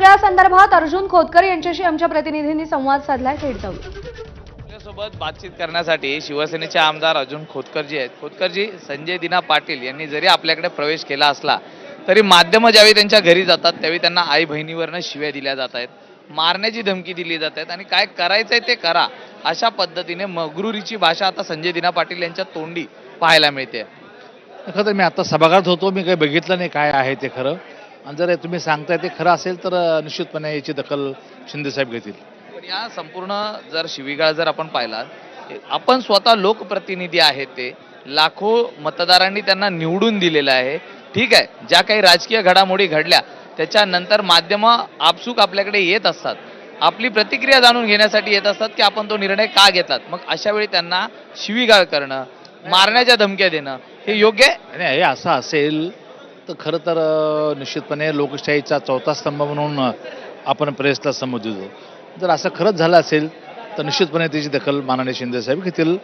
या संदर्भात अर्जुन खोतकर यांच्याशी आमच्या प्रतिनिधींनी संवाद साधलाय. थेट जाऊ. आपल्यासोबत बातचीत करण्यासाठी शिवसेनेचे आमदार अर्जुन खोतकरजी आहेत. खोतकरजी, संजय दिना पाटील यांनी जरी आपल्याकडे प्रवेश केला असला तरी माध्यम ज्यावेळी त्यांच्या घरी जातात त्यावेळी त्यांना आई बहिणीवरनं शिव्या दिल्या जात आहेत, मारण्याची धमकी दिली जात आहेत आणि काय करायचंय ते करा अशा पद्धतीने मगरुरीची भाषा आता संजय दिना पाटील यांच्या तोंडी पाहायला मिळते. खरं तर मी आता सभागृहात होतो, मी काही बघितलं नाही काय आहे ते खरं, आणि जर तुम्ही सांगताय ते खरं असेल तर निश्चितपणे याची दखल शिंदेसाहेब घेतील. पण या संपूर्ण जर शिवीगाळ जर आपण पाहिला, आपण स्वतः लोकप्रतिनिधी आहेत, ते लाखो मतदारांनी त्यांना निवडून दिलेलं आहे. ठीक आहे, ज्या काही राजकीय घडामोडी घडल्या त्याच्यानंतर माध्यम आपसूक आपल्याकडे येत असतात, आपली प्रतिक्रिया जाणून घेण्यासाठी येत असतात की आपण तो निर्णय का घेतलात. मग अशा वेळी त्यांना शिवीगाळ करणं, मारण्याच्या धमक्या देणं हे योग्य आहे? आणि हे असं असेल तर खरं तर निश्चितपणे लोकशाहीचा चौथा स्तंभ म्हणून आपण प्रेसला संबोधित होतो. जर असं खरंच झालं असेल तर निश्चितपणे त्याची दखल माननीय शिंदेसाहेब घेतील.